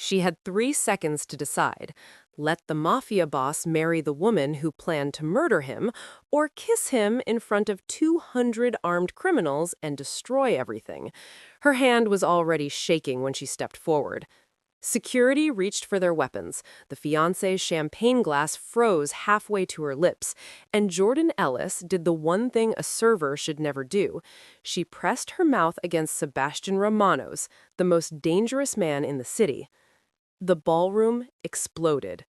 She had 3 seconds to decide. Let the Mafia boss marry the woman who planned to murder him, or kiss him in front of 200 armed criminals and destroy everything. Her hand was already shaking when she stepped forward. Security reached for their weapons. The fiancé's champagne glass froze halfway to her lips, and Jordan Ellis did the one thing a server should never do. She pressed her mouth against Sebastian Romano's, the most dangerous man in the city. The ballroom exploded.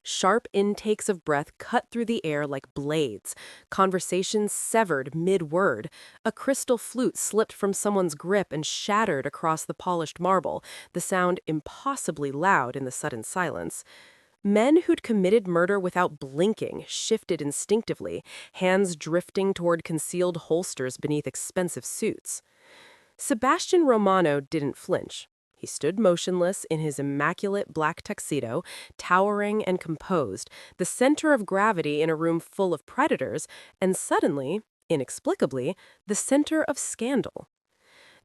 Sharp intakes of breath cut through the air like blades. Conversations severed mid-word. A crystal flute slipped from someone's grip and shattered across the polished marble, the sound impossibly loud in the sudden silence. Men who'd committed murder without blinking shifted instinctively, hands drifting toward concealed holsters beneath expensive suits. Sebastian Romano didn't flinch. He stood motionless in his immaculate black tuxedo, towering and composed, the center of gravity in a room full of predators, and suddenly, inexplicably, the center of scandal.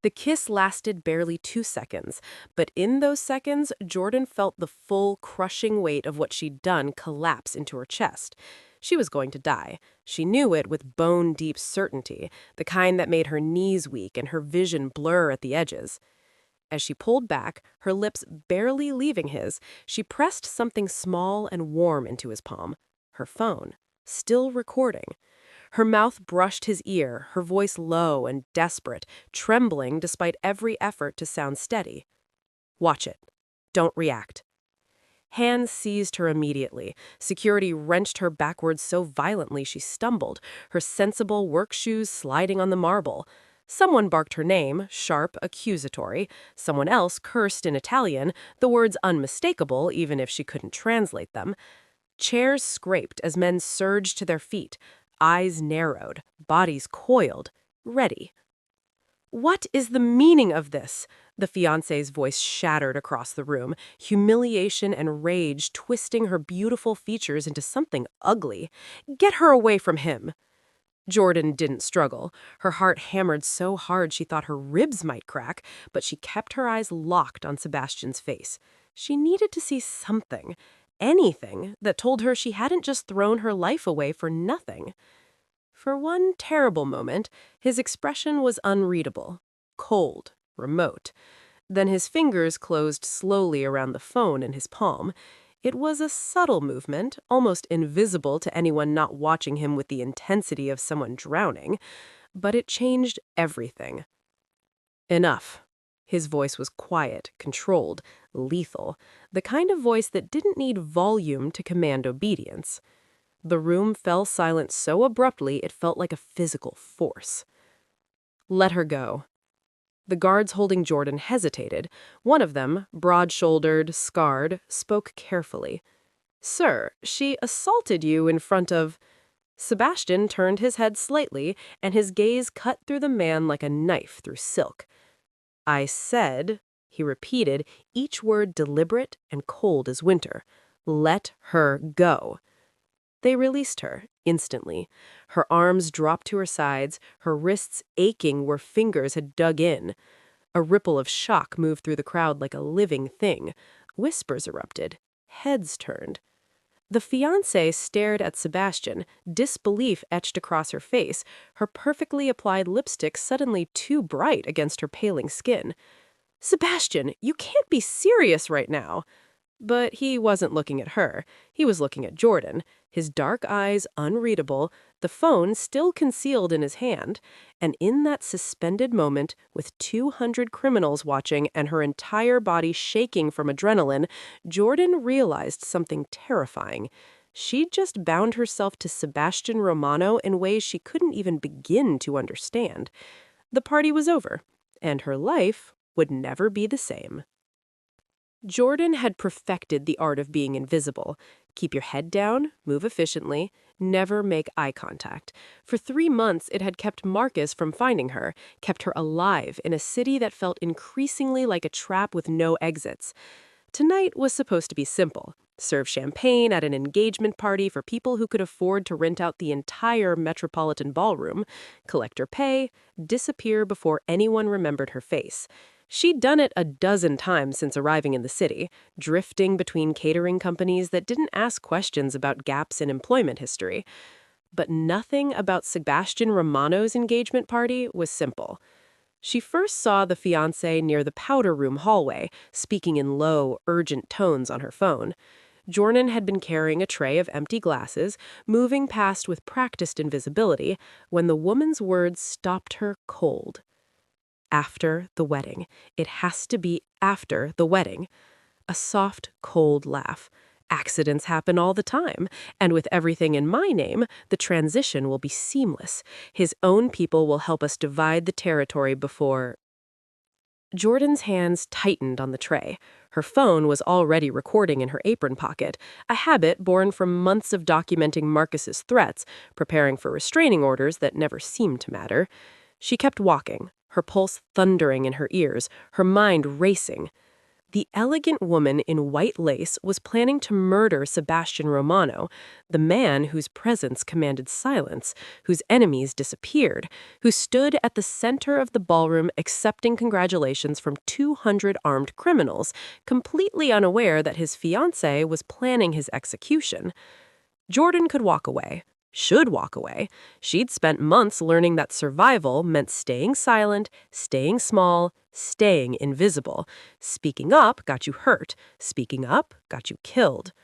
The kiss lasted barely 2 seconds, but in those seconds, Jordan felt the full, crushing weight of what she'd done collapse into her chest. She was going to die. She knew it with bone-deep certainty, the kind that made her knees weak and her vision blur at the edges. As she pulled back, her lips barely leaving his, she pressed something small and warm into his palm. Her phone, still recording. Her mouth brushed his ear, her voice low and desperate, trembling despite every effort to sound steady. "Watch it. Don't react." Hands seized her immediately. Security wrenched her backwards so violently she stumbled, her sensible work shoes sliding on the marble. Someone barked her name, sharp, accusatory. Someone else cursed in Italian, the words unmistakable even if she couldn't translate them. Chairs scraped as men surged to their feet, eyes narrowed, bodies coiled, ready. "What is the meaning of this?" The fiancé's voice shattered across the room, humiliation and rage twisting her beautiful features into something ugly. "Get her away from him!" Jordan didn't struggle. Her heart hammered so hard she thought her ribs might crack, but she kept her eyes locked on Sebastian's face. She needed to see something, anything, that told her she hadn't just thrown her life away for nothing. For one terrible moment, his expression was unreadable, cold, remote. Then his fingers closed slowly around the phone in his palm. It was a subtle movement, almost invisible to anyone not watching him with the intensity of someone drowning, but it changed everything. "Enough." His voice was quiet, controlled, lethal, the kind of voice that didn't need volume to command obedience. The room fell silent so abruptly it felt like a physical force. "Let her go." The guards holding Jordan hesitated. One of them, broad-shouldered, scarred, spoke carefully. "Sir, she assaulted you in front of—" Sebastian turned his head slightly, and his gaze cut through the man like a knife through silk. "I said," he repeated, each word deliberate and cold as winter, "let her go." They released her, instantly. Her arms dropped to her sides, her wrists aching where fingers had dug in. A ripple of shock moved through the crowd like a living thing. Whispers erupted. Heads turned. The fiancée stared at Sebastian, disbelief etched across her face, her perfectly applied lipstick suddenly too bright against her paling skin. "Sebastian, you can't be serious right now." But he wasn't looking at her. He was looking at Jordan, his dark eyes unreadable, the phone still concealed in his hand. And in that suspended moment, with 200 criminals watching and her entire body shaking from adrenaline, Jordan realized something terrifying. She'd just bound herself to Sebastian Romano in ways she couldn't even begin to understand. The party was over, and her life would never be the same. Jordan had perfected the art of being invisible. Keep your head down, move efficiently, never make eye contact. For 3 months, it had kept Marcus from finding her, kept her alive in a city that felt increasingly like a trap with no exits. Tonight was supposed to be simple. Serve champagne at an engagement party for people who could afford to rent out the entire Metropolitan Ballroom, collect her pay, disappear before anyone remembered her face. She'd done it a dozen times since arriving in the city, drifting between catering companies that didn't ask questions about gaps in employment history. But nothing about Sebastian Romano's engagement party was simple. She first saw the fiancé near the powder room hallway, speaking in low, urgent tones on her phone. Jordan had been carrying a tray of empty glasses, moving past with practiced invisibility, when the woman's words stopped her cold. After the wedding. It has to be after the wedding. A soft, cold laugh. Accidents happen all the time, and with everything in my name, the transition will be seamless. His own people will help us divide the territory before. Jordan's hands tightened on the tray. Her phone was already recording in her apron pocket, a habit born from months of documenting Marcus's threats, preparing for restraining orders that never seemed to matter. She kept walking, her pulse thundering in her ears, her mind racing. The elegant woman in white lace was planning to murder Sebastian Romano, the man whose presence commanded silence, whose enemies disappeared, who stood at the center of the ballroom accepting congratulations from 200 armed criminals, completely unaware that his fiancée was planning his execution. Jordan could walk away. Should walk away. She'd spent months learning that survival meant staying silent, staying small, staying invisible. Speaking up got you hurt. Speaking up got you killed.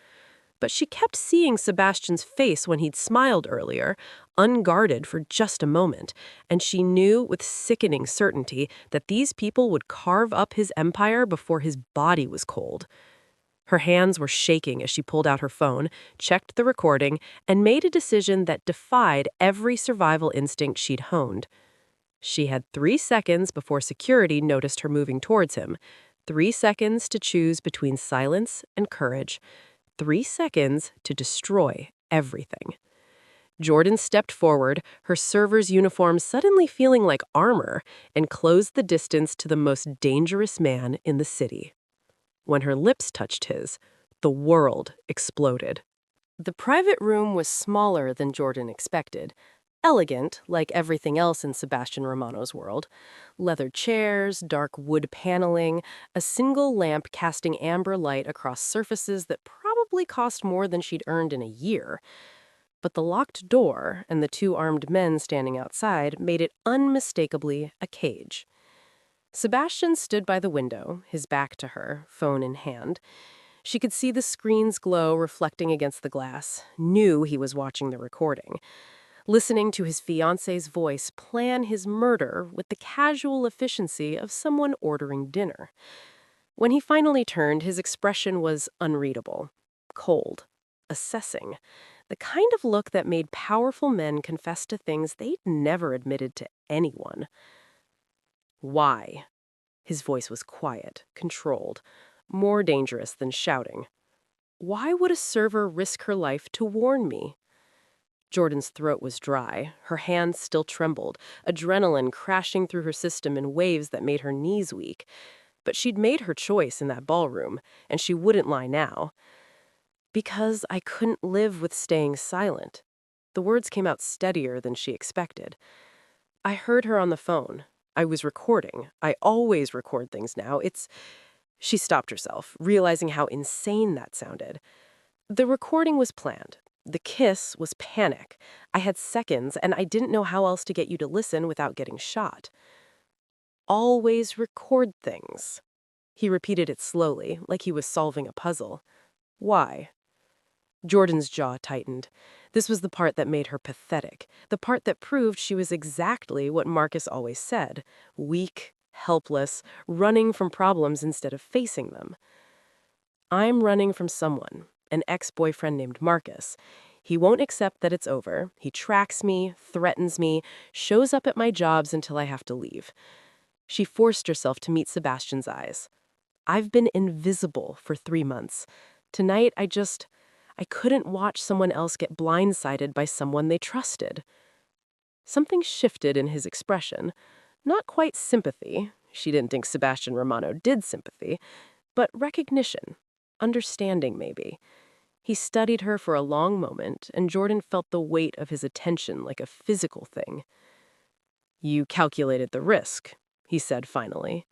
But she kept seeing Sebastian's face when he'd smiled earlier, unguarded for just a moment, and she knew with sickening certainty that these people would carve up his empire before his body was cold. Her hands were shaking as she pulled out her phone, checked the recording, and made a decision that defied every survival instinct she'd honed. She had 3 seconds before security noticed her moving towards him. 3 seconds to choose between silence and courage. 3 seconds to destroy everything. Jordan stepped forward, her server's uniform suddenly feeling like armor, and closed the distance to the most dangerous man in the city. When her lips touched his, the world exploded. The private room was smaller than Jordan expected. Elegant, like everything else in Sebastian Romano's world. Leather chairs, dark wood paneling, a single lamp casting amber light across surfaces that probably cost more than she'd earned in a year. But the locked door and the 2 armed men standing outside made it unmistakably a cage. Sebastian stood by the window, his back to her, phone in hand. She could see the screen's glow reflecting against the glass, knew he was watching the recording, listening to his fiancé's voice plan his murder with the casual efficiency of someone ordering dinner. When he finally turned, his expression was unreadable, cold, assessing, the kind of look that made powerful men confess to things they'd never admitted to anyone. Why? His voice was quiet, controlled, more dangerous than shouting. Why would a server risk her life to warn me? Jordan's throat was dry, her hands still trembled, adrenaline crashing through her system in waves that made her knees weak. But she'd made her choice in that ballroom, and she wouldn't lie now. Because I couldn't live with staying silent. The words came out steadier than she expected. I heard her on the phone. I was recording. I always record things now. She stopped herself, realizing how insane that sounded. The recording was planned. The kiss was panic. I had seconds, and I didn't know how else to get you to listen without getting shot. Always record things. He repeated it slowly, like he was solving a puzzle. Why? Jordan's jaw tightened. This was the part that made her pathetic, the part that proved she was exactly what Marcus always said, weak, helpless, running from problems instead of facing them. I'm running from someone, an ex-boyfriend named Marcus. He won't accept that it's over. He tracks me, threatens me, shows up at my jobs until I have to leave. She forced herself to meet Sebastian's eyes. I've been invisible for 3 months. Tonight, I couldn't watch someone else get blindsided by someone they trusted. Something shifted in his expression. Not quite sympathy. She didn't think Sebastian Romano did sympathy, but recognition. Understanding, maybe. He studied her for a long moment, and Jordan felt the weight of his attention like a physical thing. You calculated the risk, he said finally.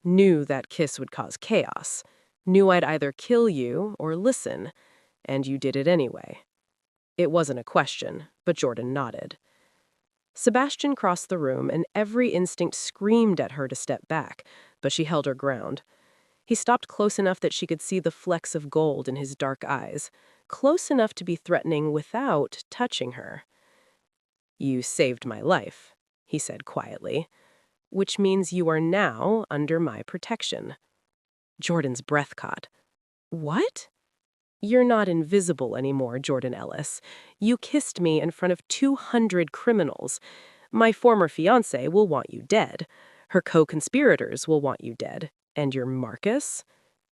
Knew that kiss would cause chaos. Knew I'd either kill you or listen, and you did it anyway. It wasn't a question, but Jordan nodded. Sebastian crossed the room, and every instinct screamed at her to step back, but she held her ground. He stopped close enough that she could see the flecks of gold in his dark eyes, close enough to be threatening without touching her. "You saved my life," he said quietly, "which means you are now under my protection." Jordan's breath caught. "What?" "You're not invisible anymore, Jordan Ellis. You kissed me in front of 200 criminals. My former fiancé will want you dead. Her co-conspirators will want you dead. And your Marcus?"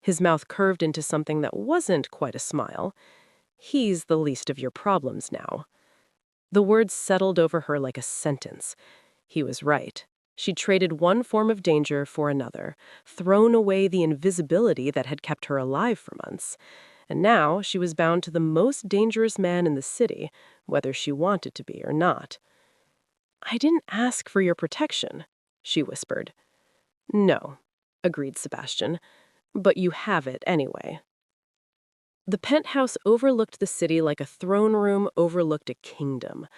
His mouth curved into something that wasn't quite a smile. "He's the least of your problems now." The words settled over her like a sentence. He was right. She'd traded one form of danger for another, thrown away the invisibility that had kept her alive for months. And now she was bound to the most dangerous man in the city, whether she wanted to be or not. "I didn't ask for your protection," she whispered. "No," agreed Sebastian, "but you have it anyway." The penthouse overlooked the city like a throne room overlooked a kingdom.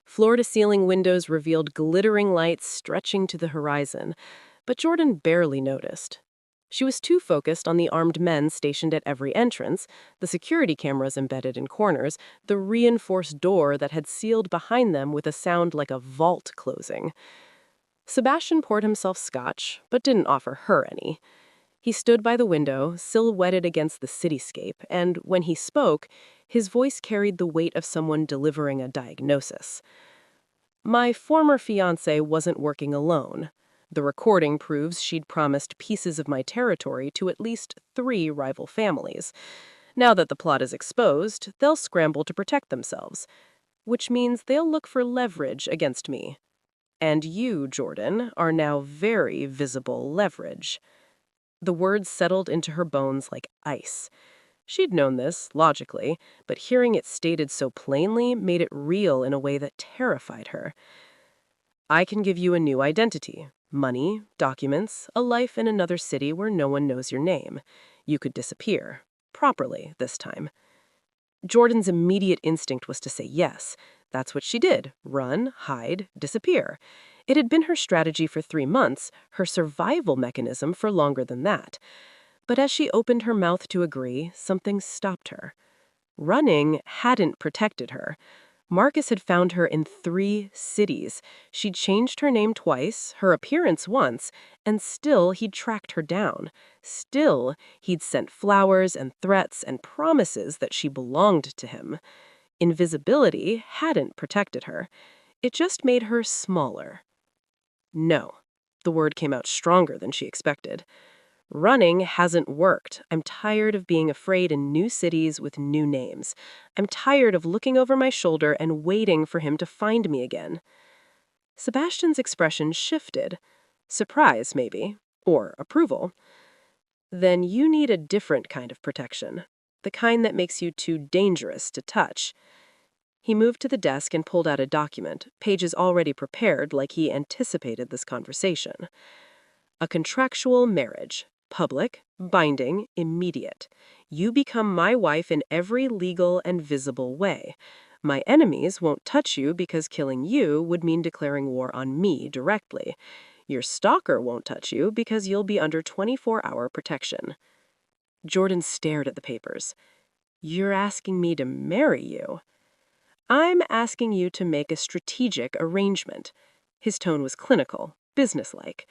Floor-to-ceiling windows revealed glittering lights stretching to the horizon, but Jordan barely noticed. She was too focused on the armed men stationed at every entrance, the security cameras embedded in corners, the reinforced door that had sealed behind them with a sound like a vault closing. Sebastian poured himself scotch, but didn't offer her any. He stood by the window, silhouetted against the cityscape, and when he spoke, his voice carried the weight of someone delivering a diagnosis. "My former fiancé wasn't working alone. The recording proves she'd promised pieces of my territory to at least 3 rival families. Now that the plot is exposed, they'll scramble to protect themselves, which means they'll look for leverage against me. And you, Jordan, are now very visible leverage." The words settled into her bones like ice. She'd known this, logically, but hearing it stated so plainly made it real in a way that terrified her. "I can give you a new identity. Money, documents, a life in another city where no one knows your name. You could disappear. Properly, this time." Jordan's immediate instinct was to say yes. That's what she did. Run, hide, disappear. It had been her strategy for 3 months, her survival mechanism for longer than that. But as she opened her mouth to agree, something stopped her. Running hadn't protected her. Marcus had found her in 3 cities. She'd changed her name twice, her appearance once, and still he'd tracked her down. Still, he'd sent flowers and threats and promises that she belonged to him. Invisibility hadn't protected her. It just made her smaller. "No." The word came out stronger than she expected. "Running hasn't worked. I'm tired of being afraid in new cities with new names. I'm tired of looking over my shoulder and waiting for him to find me again." Sebastian's expression shifted. Surprise, maybe. Or approval. "Then you need a different kind of protection. The kind that makes you too dangerous to touch." He moved to the desk and pulled out a document, pages already prepared like he anticipated this conversation. "A contractual marriage. Public, binding, immediate. You become my wife in every legal and visible way. My enemies won't touch you because killing you would mean declaring war on me directly. Your stalker won't touch you because you'll be under 24-hour protection." Jordan stared at the papers. "You're asking me to marry you?" "I'm asking you to make a strategic arrangement." His tone was clinical, businesslike.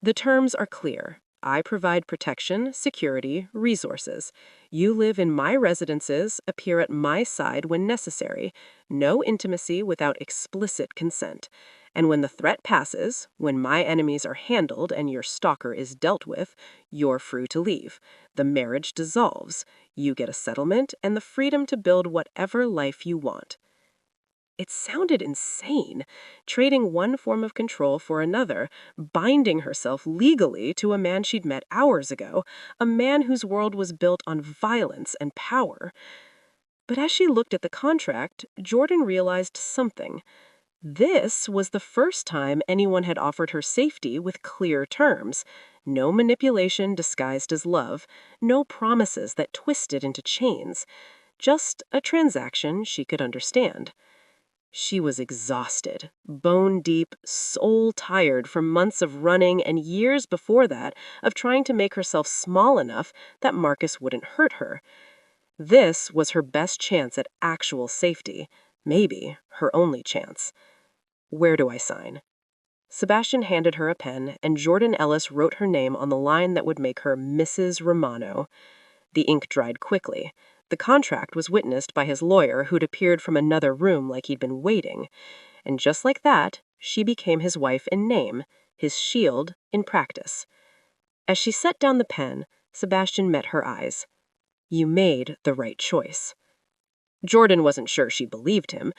"The terms are clear. I provide protection, security, resources. You live in my residences, appear at my side when necessary. No intimacy without explicit consent. And when the threat passes, when my enemies are handled and your stalker is dealt with, you're free to leave. The marriage dissolves. You get a settlement and the freedom to build whatever life you want." It sounded insane, trading one form of control for another, binding herself legally to a man she'd met hours ago, a man whose world was built on violence and power. But as she looked at the contract, Jordan realized something. This was the first time anyone had offered her safety with clear terms. No manipulation disguised as love, no promises that twisted into chains. Just a transaction she could understand. She was exhausted, bone deep, soul tired from months of running and years before that of trying to make herself small enough that Marcus wouldn't hurt her. This was her best chance at actual safety, maybe her only chance. Where do I sign? Sebastian handed her a pen, and Jordan Ellis wrote her name on the line that would make her Mrs. Romano. The ink dried quickly. The contract was witnessed by his lawyer, who'd appeared from another room like he'd been waiting. And just like that, she became his wife in name, his shield in practice. As she set down the pen, Sebastian met her eyes. You made the right choice. Jordan wasn't sure she believed him,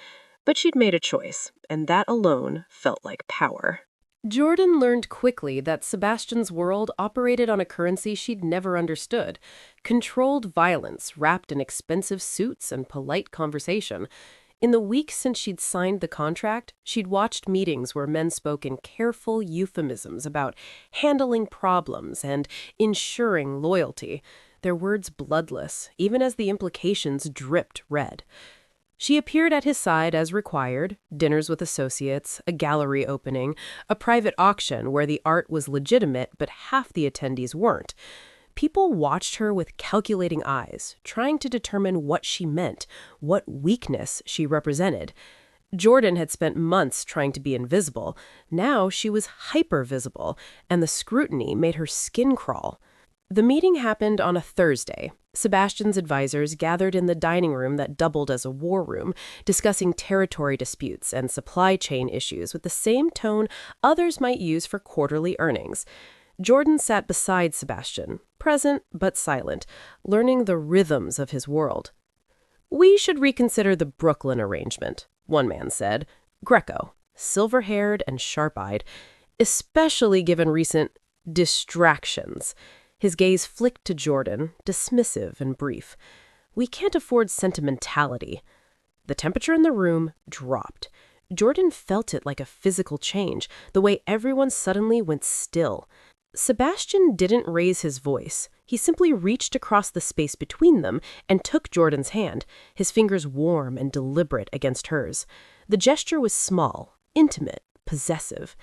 but she'd made a choice, and that alone felt like power. Jordan learned quickly that Sebastian's world operated on a currency she'd never understood, controlled violence wrapped in expensive suits and polite conversation. In the weeks since she'd signed the contract, she'd watched meetings where men spoke in careful euphemisms about handling problems and ensuring loyalty, their words bloodless, even as the implications dripped red. She appeared at his side as required, dinners with associates, a gallery opening, a private auction where the art was legitimate but half the attendees weren't. People watched her with calculating eyes, trying to determine what she meant, what weakness she represented. Jordan had spent months trying to be invisible. Now she was hyper-visible, and the scrutiny made her skin crawl. The meeting happened on a Thursday. Sebastian's advisors gathered in the dining room that doubled as a war room, discussing territory disputes and supply chain issues with the same tone others might use for quarterly earnings. Jordan sat beside Sebastian, present but silent, learning the rhythms of his world. We should reconsider the Brooklyn arrangement, one man said. Greco, silver-haired and sharp-eyed, especially given recent distractions. His gaze flicked to Jordan, dismissive and brief. We can't afford sentimentality. The temperature in the room dropped. Jordan felt it like a physical change, the way everyone suddenly went still. Sebastian didn't raise his voice. He simply reached across the space between them and took Jordan's hand, his fingers warm and deliberate against hers. The gesture was small, intimate, possessive.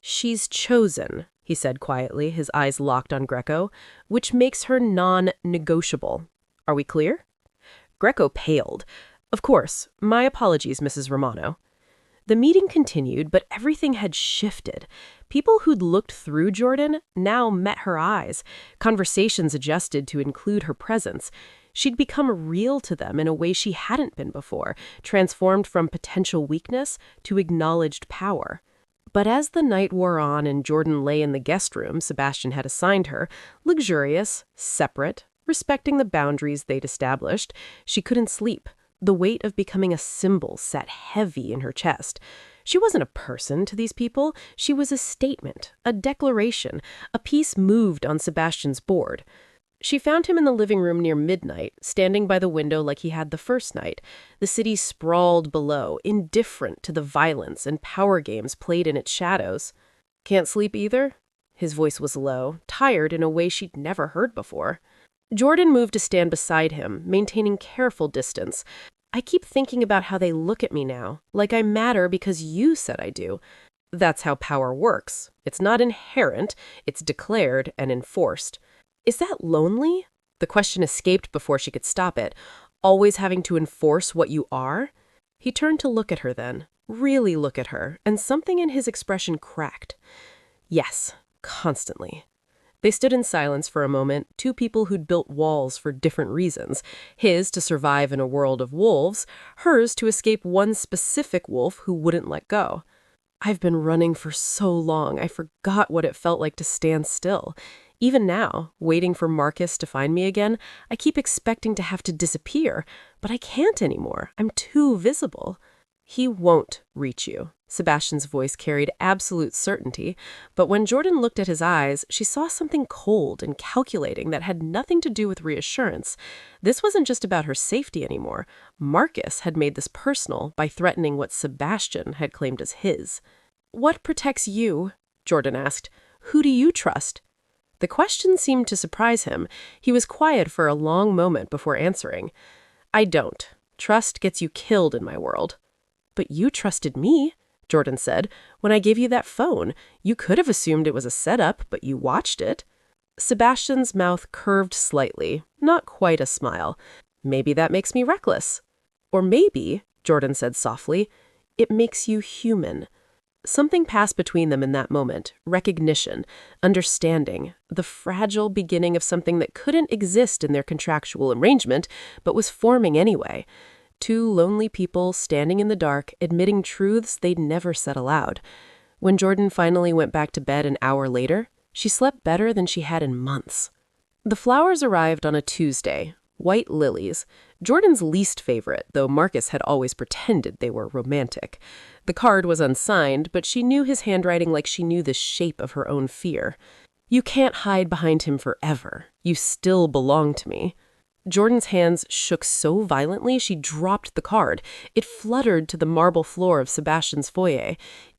She's chosen, he said quietly, his eyes locked on Greco, which makes her non-negotiable. Are we clear? Greco paled. Of course. My apologies, Mrs. Romano. The meeting continued, but everything had shifted. People who'd looked through Jordan now met her eyes. Conversations adjusted to include her presence. She'd become real to them in a way she hadn't been before, transformed from potential weakness to acknowledged power. But as the night wore on and Jordan lay in the guest room Sebastian had assigned her, luxurious, separate, respecting the boundaries they'd established, she couldn't sleep. The weight of becoming a symbol sat heavy in her chest. She wasn't a person to these people. She was a statement, a declaration, a piece moved on Sebastian's board. She found him in the living room near midnight, standing by the window like he had the first night. The city sprawled below, indifferent to the violence and power games played in its shadows. Can't sleep either? His voice was low, tired in a way she'd never heard before. Jordan moved to stand beside him, maintaining careful distance. I keep thinking about how they look at me now, like I matter because you said I do. That's how power works. It's not inherent, it's declared and enforced. Is that lonely? The question escaped before she could stop it. Always having to enforce what you are? He turned to look at her then, really look at her, and something in his expression cracked. Yes, constantly. They stood in silence for a moment, two people who'd built walls for different reasons. His to survive in a world of wolves, hers to escape one specific wolf who wouldn't let go. I've been running for so long, I forgot what it felt like to stand still. Even now, waiting for Marcus to find me again, I keep expecting to have to disappear, but I can't anymore. I'm too visible. He won't reach you. Sebastian's voice carried absolute certainty, but when Jordan looked at his eyes, she saw something cold and calculating that had nothing to do with reassurance. This wasn't just about her safety anymore. Marcus had made this personal by threatening what Sebastian had claimed as his. What protects you? Jordan asked. Who do you trust? The question seemed to surprise him. He was quiet for a long moment before answering. I don't. Trust gets you killed in my world. But you trusted me, Jordan said. When I gave you that phone, you could have assumed it was a setup, but you watched it. Sebastian's mouth curved slightly, not quite a smile. Maybe that makes me reckless. Or maybe, Jordan said softly, it makes you human. Something passed between them in that moment, recognition, understanding, the fragile beginning of something that couldn't exist in their contractual arrangement, but was forming anyway. Two lonely people standing in the dark, admitting truths they'd never said aloud. When Jordan finally went back to bed an hour later, she slept better than she had in months. The flowers arrived on a Tuesday, white lilies, Jordan's least favorite, though Marcus had always pretended they were romantic. The card was unsigned, but she knew his handwriting like she knew the shape of her own fear. You can't hide behind him forever. You still belong to me. Jordan's hands shook so violently she dropped the card. It fluttered to the marble floor of Sebastian's foyer,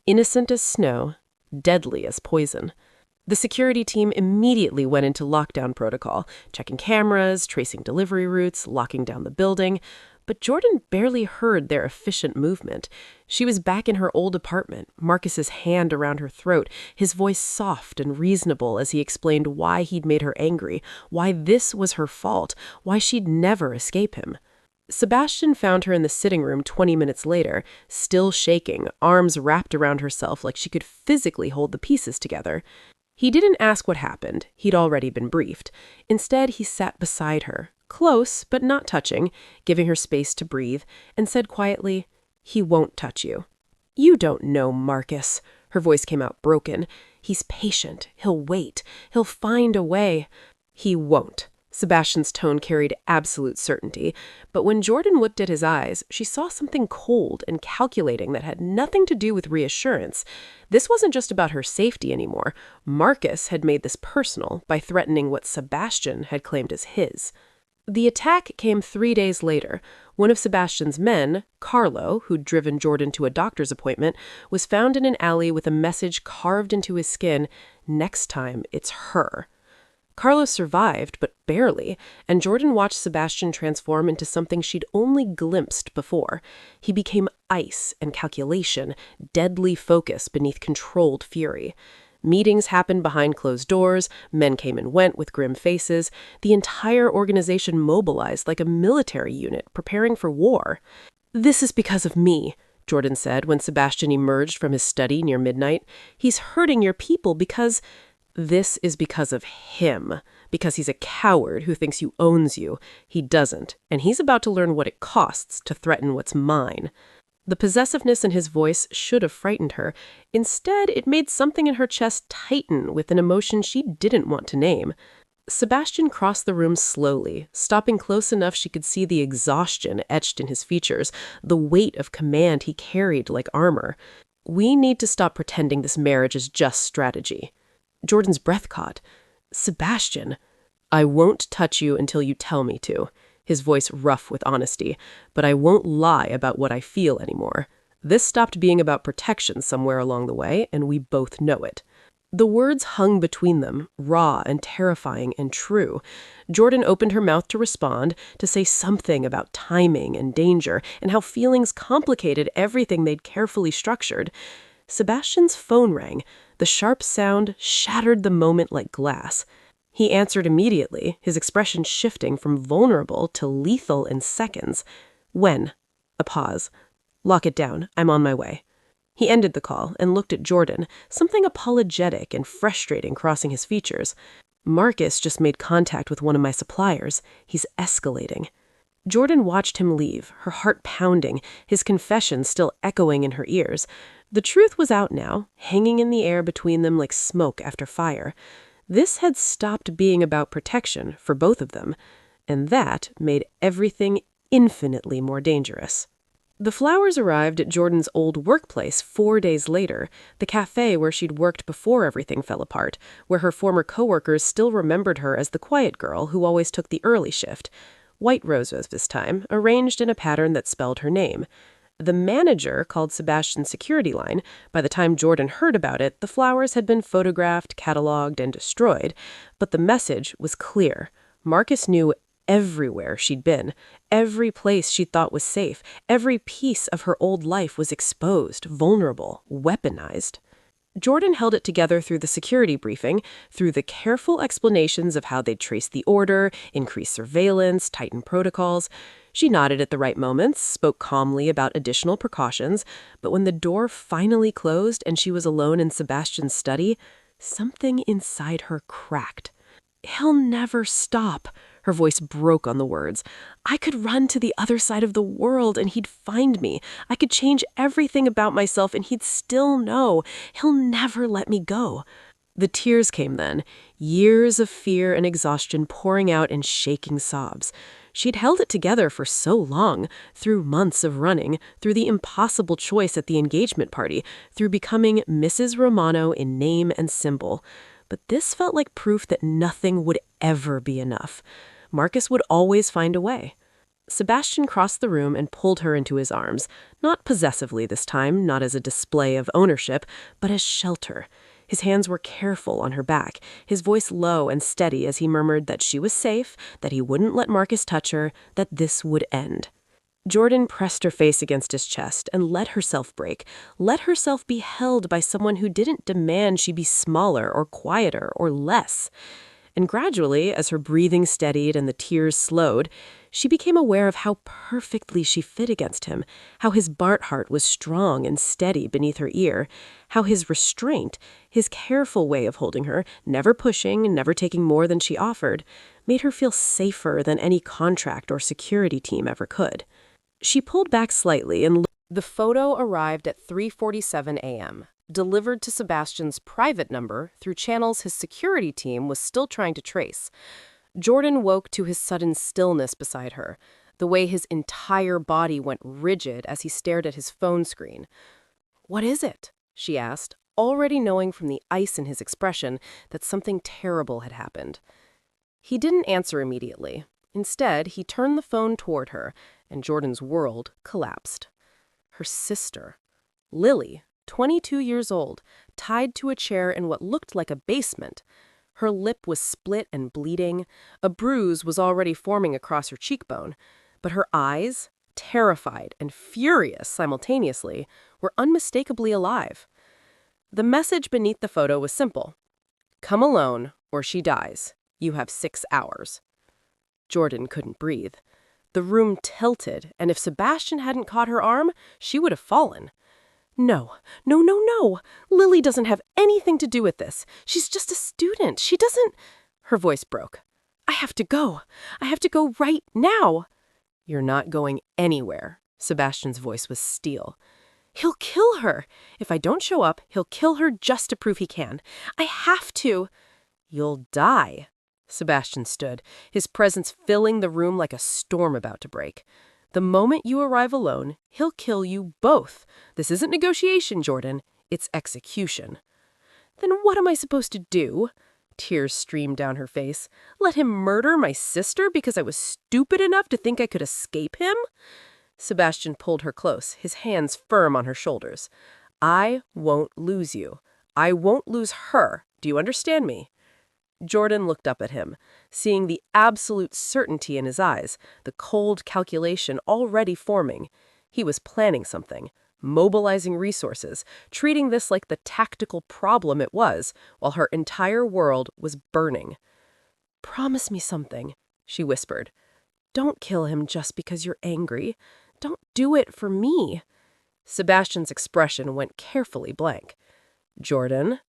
innocent as snow, deadly as poison. The security team immediately went into lockdown protocol, checking cameras, tracing delivery routes, locking down the building. But Jordan barely heard their efficient movement. She was back in her old apartment, Marcus's hand around her throat, his voice soft and reasonable as he explained why he'd made her angry, why this was her fault, why she'd never escape him. Sebastian found her in the sitting room 20 minutes later, still shaking, arms wrapped around herself like she could physically hold the pieces together. He didn't ask what happened. He'd already been briefed. Instead, he sat beside her, close but not touching, giving her space to breathe, and said quietly, "He won't touch you." "You don't know, Marcus." Her voice came out broken. "He's patient. He'll wait. He'll find a way." "He won't." Sebastian's tone carried absolute certainty, but when Jordan looked at his eyes, she saw something cold and calculating that had nothing to do with reassurance. This wasn't just about her safety anymore. Marcus had made this personal by threatening what Sebastian had claimed as his. The attack came 3 days later. One of Sebastian's men, Carlo, who'd driven Jordan to a doctor's appointment, was found in an alley with a message carved into his skin, "Next time, it's her." Carlos survived, but barely, and Jordan watched Sebastian transform into something she'd only glimpsed before. He became ice and calculation, deadly focus beneath controlled fury. Meetings happened behind closed doors, men came and went with grim faces, the entire organization mobilized like a military unit preparing for war. "This is because of me," Jordan said when Sebastian emerged from his study near midnight. "He's hurting your people because—" "This is because of him, because he's a coward who thinks you owns you. He doesn't, and he's about to learn what it costs to threaten what's mine." The possessiveness in his voice should have frightened her. Instead, it made something in her chest tighten with an emotion she didn't want to name. Sebastian crossed the room slowly, stopping close enough she could see the exhaustion etched in his features, the weight of command he carried like armor. "We need to stop pretending this marriage is just strategy." Jordan's breath caught. "Sebastian." "I won't touch you until you tell me to," his voice rough with honesty, "but I won't lie about what I feel anymore. This stopped being about protection somewhere along the way, and we both know it." The words hung between them, raw and terrifying and true. Jordan opened her mouth to respond, to say something about timing and danger, and how feelings complicated everything they'd carefully structured. Sebastian's phone rang. The sharp sound shattered the moment like glass. He answered immediately, his expression shifting from vulnerable to lethal in seconds. "When?" A pause. "Lock it down. I'm on my way." He ended the call and looked at Jordan, something apologetic and frustrating crossing his features. "Marcus just made contact with one of my suppliers. He's escalating." Jordan watched him leave, her heart pounding, his confession still echoing in her ears. The truth was out now, hanging in the air between them like smoke after fire. This had stopped being about protection for both of them, and that made everything infinitely more dangerous. The flowers arrived at Jordan's old workplace 4 days later, the cafe where she'd worked before everything fell apart, where her former coworkers still remembered her as the quiet girl who always took the early shift. White roses this time, arranged in a pattern that spelled her name. The manager called Sebastian's security line. By the time Jordan heard about it, the flowers had been photographed, cataloged, and destroyed. But the message was clear. Marcus knew everywhere she'd been, every place she thought was safe, every piece of her old life was exposed, vulnerable, weaponized. Jordan held it together through the security briefing, through the careful explanations of how they'd trace the order, increase surveillance, tighten protocols. She nodded at the right moments, spoke calmly about additional precautions, but when the door finally closed and she was alone in Sebastian's study, something inside her cracked. "He'll never stop." Her voice broke on the words. "I could run to the other side of the world and he'd find me. I could change everything about myself and he'd still know. He'll never let me go." The tears came then, years of fear and exhaustion pouring out in shaking sobs. She'd held it together for so long, through months of running, through the impossible choice at the engagement party, through becoming Mrs. Romano in name and symbol. But this felt like proof that nothing would ever be enough. Marcus would always find a way. Sebastian crossed the room and pulled her into his arms, not possessively this time, not as a display of ownership, but as shelter. His hands were careful on her back, his voice low and steady as he murmured that she was safe, that he wouldn't let Marcus touch her, that this would end. Jordan pressed her face against his chest and let herself break, let herself be held by someone who didn't demand she be smaller or quieter or less. And gradually, as her breathing steadied and the tears slowed, she became aware of how perfectly she fit against him, how his Bart heart was strong and steady beneath her ear, how his restraint, his careful way of holding her, never pushing, never taking more than she offered, made her feel safer than any contract or security team ever could. She pulled back slightly and the photo arrived at 3:47 a.m., delivered to Sebastian's private number through channels his security team was still trying to trace. Jordan woke to his sudden stillness beside her, the way his entire body went rigid as he stared at his phone screen. "What is it?" she asked, already knowing from the ice in his expression that something terrible had happened. He didn't answer immediately. Instead, he turned the phone toward her, and Jordan's world collapsed. Her sister, Lily, 22 years old, tied to a chair in what looked like a basement. Her lip was split and bleeding. A bruise was already forming across her cheekbone. But her eyes, terrified and furious simultaneously, were unmistakably alive. The message beneath the photo was simple. "Come alone, or she dies. You have 6 hours." Jordan couldn't breathe. The room tilted, and if Sebastian hadn't caught her arm, she would have fallen. "No, no, no, no. Lily doesn't have anything to do with this. She's just a student. She doesn't—" Her voice broke. "I have to go. I have to go right now." "You're not going anywhere." Sebastian's voice was steel. "He'll kill her. If I don't show up, he'll kill her just to prove he can. I have to." "You'll die." Sebastian stood, his presence filling the room like a storm about to break. "The moment you arrive alone, he'll kill you both. This isn't negotiation, Jordan. It's execution." "Then what am I supposed to do?" Tears streamed down her face. "Let him murder my sister because I was stupid enough to think I could escape him?" Sebastian pulled her close, his hands firm on her shoulders. "I won't lose you. I won't lose her. Do you understand me?" Jordan looked up at him, seeing the absolute certainty in his eyes, the cold calculation already forming. He was planning something, mobilizing resources, treating this like the tactical problem it was, while her entire world was burning. "Promise me something," she whispered. "Don't kill him just because you're angry. Don't do it for me." Sebastian's expression went carefully blank. "Jordan,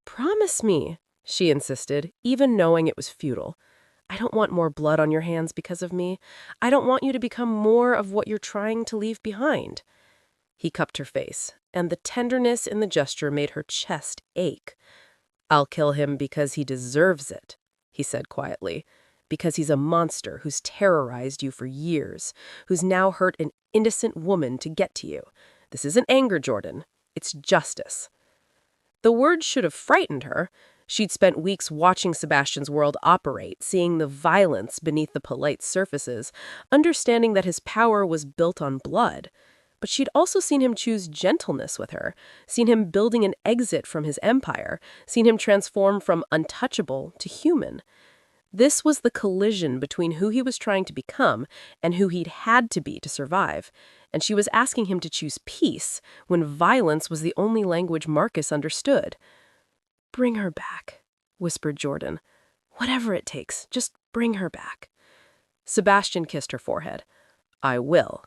promise me," she insisted, even knowing it was futile. "I don't want more blood on your hands because of me. I don't want you to become more of what you're trying to leave behind." He cupped her face, and the tenderness in the gesture made her chest ache. "I'll kill him because he deserves it," he said quietly. "Because he's a monster who's terrorized you for years, who's now hurt an innocent woman to get to you. This isn't anger, Jordan. It's justice." The words should have frightened her. She'd spent weeks watching Sebastian's world operate, seeing the violence beneath the polite surfaces, understanding that his power was built on blood. but she'd also seen him choose gentleness with her, seen him building an exit from his empire, seen him transform from untouchable to human. This was the collision between who he was trying to become and who he'd had to be to survive, and she was asking him to choose peace when violence was the only language Marcus understood. "Bring her back," whispered Jordan. "Whatever it takes, just bring her back." Sebastian kissed her forehead. "I will."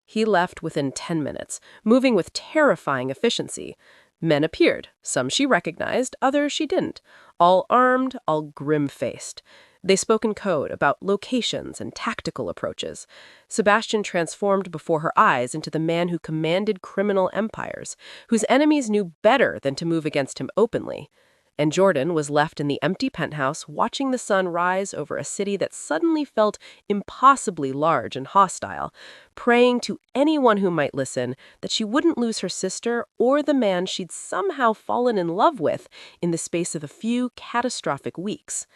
He left within 10 minutes, moving with terrifying efficiency. Men appeared, some she recognized, others she didn't, all armed, all grim-faced. They spoke in code about locations and tactical approaches. Sebastian transformed before her eyes into the man who commanded criminal empires, whose enemies knew better than to move against him openly. And Jordan was left in the empty penthouse watching the sun rise over a city that suddenly felt impossibly large and hostile, praying to anyone who might listen that she wouldn't lose her sister or the man she'd somehow fallen in love with in the space of a few catastrophic weeks.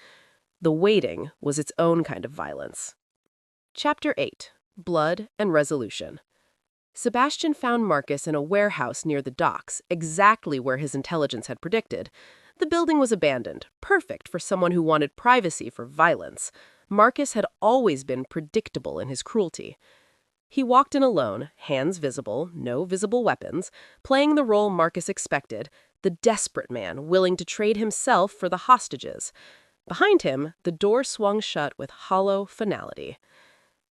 The waiting was its own kind of violence. Chapter 8. Blood and Resolution. Sebastian found Marcus in a warehouse near the docks, exactly where his intelligence had predicted. The building was abandoned, perfect for someone who wanted privacy for violence. Marcus had always been predictable in his cruelty. He walked in alone, hands visible, no visible weapons, playing the role Marcus expected, the desperate man willing to trade himself for the hostages. Behind him, the door swung shut with hollow finality.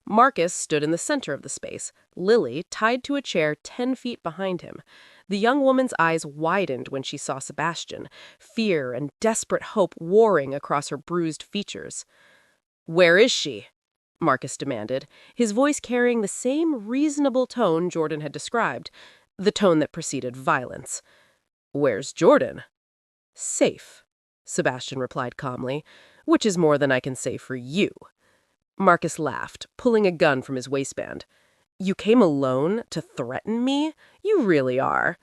Marcus stood in the center of the space, Lily tied to a chair 10 feet behind him. The young woman's eyes widened when she saw Sebastian, fear and desperate hope warring across her bruised features. "Where is she?" Marcus demanded, his voice carrying the same reasonable tone Jordan had described, the tone that preceded violence. "Where's Jordan?" "Safe," Sebastian replied calmly, "which is more than I can say for you." Marcus laughed, pulling a gun from his waistband. "You came alone to threaten me? You really are."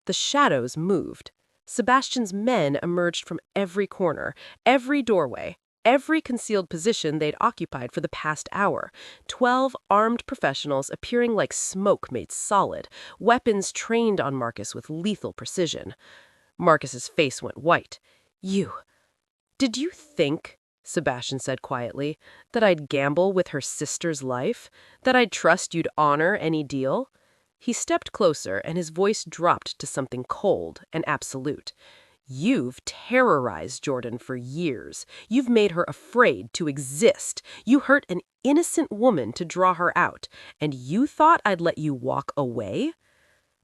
The shadows moved. Sebastian's men emerged from every corner, every doorway, every concealed position they'd occupied for the past hour. 12 armed professionals appearing like smoke made solid, weapons trained on Marcus with lethal precision. Marcus's face went white. Did you think," Sebastian said quietly, "that I'd gamble with her sister's life? That I'd trust you'd honor any deal?" He stepped closer, and his voice dropped to something cold and absolute. "You've terrorized Jordan for years. You've made her afraid to exist. You hurt an innocent woman to draw her out, and you thought I'd let you walk away?"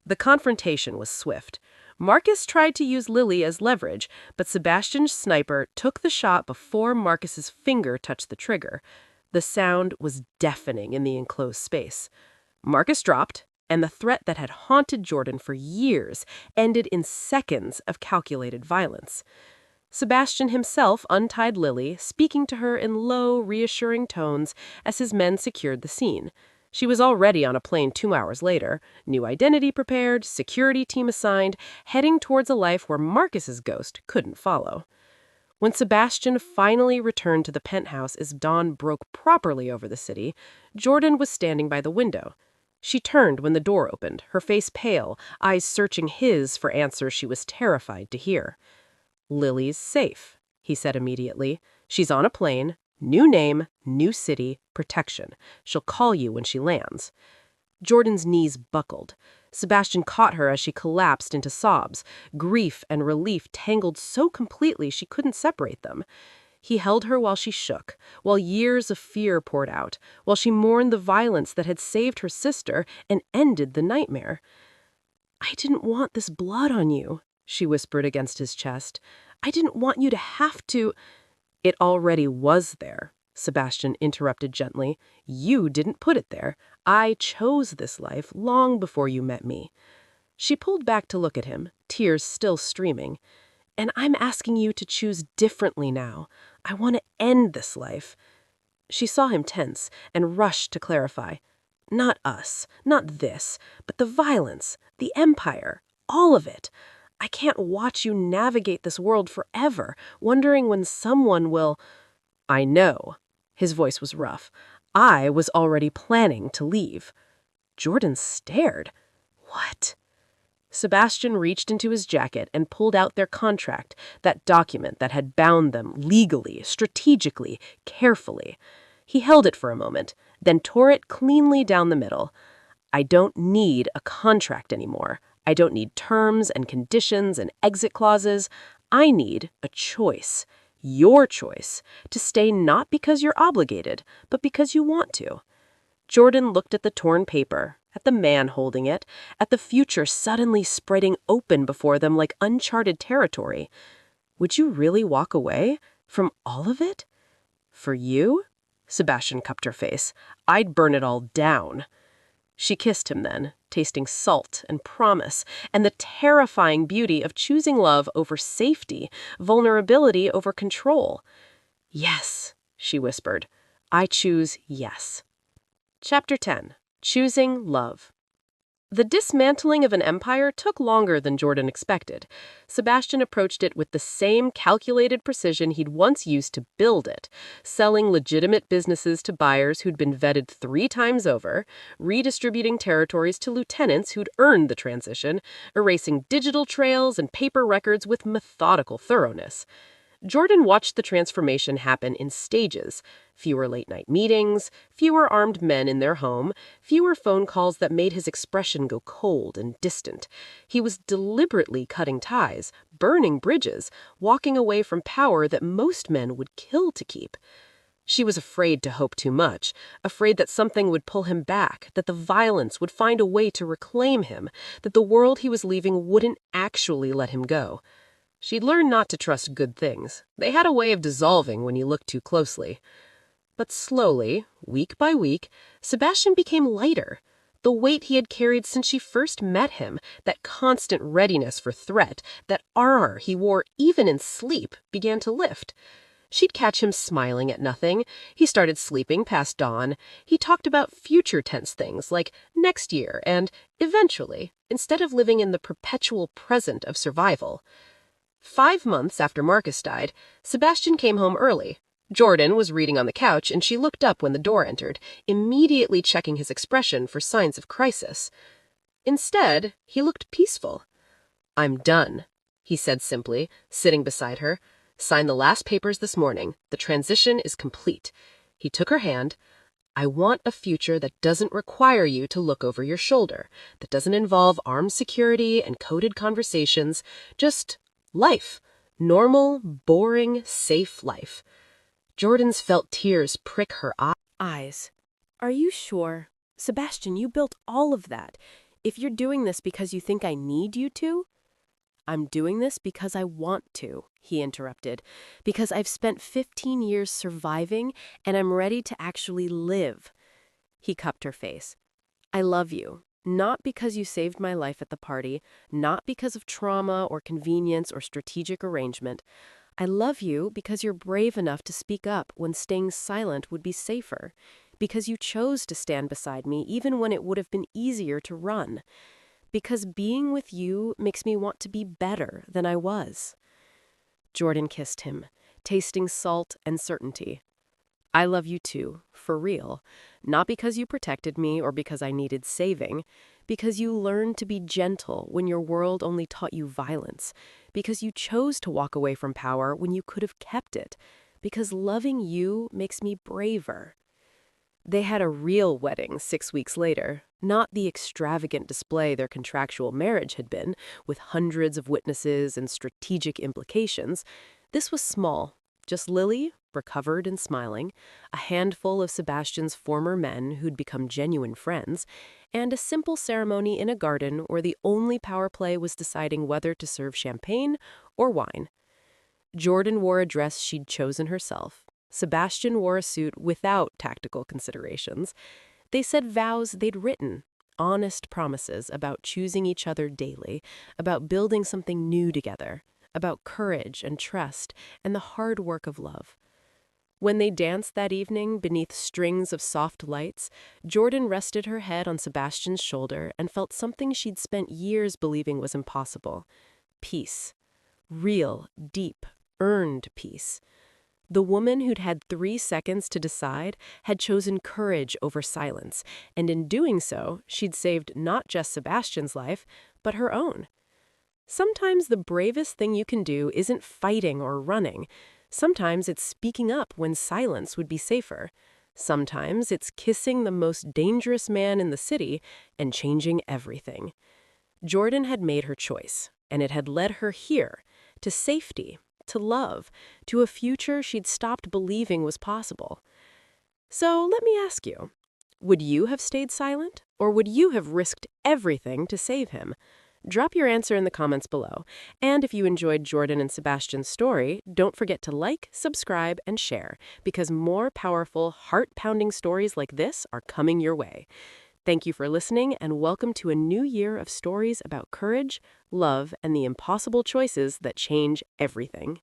The confrontation was swift. Marcus tried to use Lily as leverage, but Sebastian's sniper took the shot before Marcus's finger touched the trigger. The sound was deafening in the enclosed space. Marcus dropped, and the threat that had haunted Jordan for years ended in seconds of calculated violence. Sebastian himself untied Lily, speaking to her in low, reassuring tones as his men secured the scene. She was already on a plane 2 hours later, new identity prepared, security team assigned, heading towards a life where Marcus's ghost couldn't follow. When Sebastian finally returned to the penthouse as dawn broke properly over the city, Jordan was standing by the window. She turned when the door opened, her face pale, eyes searching his for answers she was terrified to hear. "Lily's safe," he said immediately. "She's on a plane. New name, new city, protection. She'll call you when she lands." Jordan's knees buckled. Sebastian caught her as she collapsed into sobs, grief and relief tangled so completely she couldn't separate them. He held her while she shook, while years of fear poured out, while she mourned the violence that had saved her sister and ended the nightmare. "I didn't want this blood on you," she whispered against his chest. "I didn't want you to have to—" "It already was there," Sebastian interrupted gently. "You didn't put it there. I chose this life long before you met me." She pulled back to look at him, tears still streaming. "And I'm asking you to choose differently now. I want to end this life." She saw him tense and rushed to clarify. "Not us, not this, but the violence, the empire, all of it. I can't watch you navigate this world forever, wondering when someone will—" "I know." His voice was rough. "I was already planning to leave." Jordan stared. What? Sebastian reached into his jacket and pulled out their contract, that document that had bound them legally, strategically, carefully. He held it for a moment, then tore it cleanly down the middle. I don't need a contract anymore. I don't need terms and conditions and exit clauses. I need a choice. Your choice. To stay not because you're obligated, but because you want to. Jordan looked at the torn paper, at the man holding it, at the future suddenly spreading open before them like uncharted territory. Would you really walk away? From all of it? For you? Sebastian cupped her face. I'd burn it all down. She kissed him then, tasting salt and promise, and the terrifying beauty of choosing love over safety, vulnerability over control. Yes, she whispered. I choose yes. Chapter 10. Choosing Love. The dismantling of an empire took longer than Jordan expected. Sebastian approached it with the same calculated precision he'd once used to build it, selling legitimate businesses to buyers who'd been vetted 3 times over, redistributing territories to lieutenants who'd earned the transition, erasing digital trails and paper records with methodical thoroughness. Jordan watched the transformation happen in stages. Fewer late-night meetings, fewer armed men in their home, fewer phone calls that made his expression go cold and distant. He was deliberately cutting ties, burning bridges, walking away from power that most men would kill to keep. She was afraid to hope too much, afraid that something would pull him back, that the violence would find a way to reclaim him, that the world he was leaving wouldn't actually let him go. She'd learned not to trust good things. They had a way of dissolving when you looked too closely. But slowly, week by week, Sebastian became lighter. The weight he had carried since she first met him, that constant readiness for threat, that armor he wore even in sleep, began to lift. She'd catch him smiling at nothing. He started sleeping past dawn. He talked about future tense things like next year and eventually, instead of living in the perpetual present of survival. 5 months after Marcus died, Sebastian came home early. Jordan was reading on the couch, and she looked up when the door entered, immediately checking his expression for signs of crisis. Instead, he looked peaceful. I'm done, he said simply, sitting beside her. Signed the last papers this morning. The transition is complete. He took her hand. I want a future that doesn't require you to look over your shoulder, that doesn't involve armed security and coded conversations, just life. Normal, boring, safe life. Jordan's felt tears prick her eyes. Are you sure? Sebastian, you built all of that. If you're doing this because you think I need you to? I'm doing this because I want to, he interrupted. Because I've spent 15 years surviving and I'm ready to actually live. He cupped her face. I love you. Not because you saved my life at the party, not because of trauma or convenience or strategic arrangement. I love you because you're brave enough to speak up when staying silent would be safer, because you chose to stand beside me even when it would have been easier to run, because being with you makes me want to be better than I was. Jordan kissed him, tasting salt and certainty. I love you too, for real. Not because you protected me or because I needed saving, because you learned to be gentle when your world only taught you violence, because you chose to walk away from power when you could have kept it, because loving you makes me braver. They had a real wedding 6 weeks later, not the extravagant display their contractual marriage had been, with hundreds of witnesses and strategic implications. This was small. Just Lily, recovered and smiling, a handful of Sebastian's former men who'd become genuine friends, and a simple ceremony in a garden where the only power play was deciding whether to serve champagne or wine. Jordan wore a dress she'd chosen herself. Sebastian wore a suit without tactical considerations. They said vows they'd written, honest promises about choosing each other daily, about building something new together, about courage and trust and the hard work of love. When they danced that evening beneath strings of soft lights, Jordan rested her head on Sebastian's shoulder and felt something she'd spent years believing was impossible. Peace. Real, deep, earned peace. The woman who'd had 3 seconds to decide had chosen courage over silence, and in doing so, she'd saved not just Sebastian's life, but her own. Sometimes the bravest thing you can do isn't fighting or running. Sometimes it's speaking up when silence would be safer. Sometimes it's kissing the most dangerous man in the city and changing everything. Jordan had made her choice, and it had led her here, to safety, to love, to a future she'd stopped believing was possible. So let me ask you, would you have stayed silent, or would you have risked everything to save him? Drop your answer in the comments below. And if you enjoyed Jordan and Sebastian's story, don't forget to like, subscribe, and share, because more powerful, heart-pounding stories like this are coming your way. Thank you for listening, and welcome to a new year of stories about courage, love, and the impossible choices that change everything.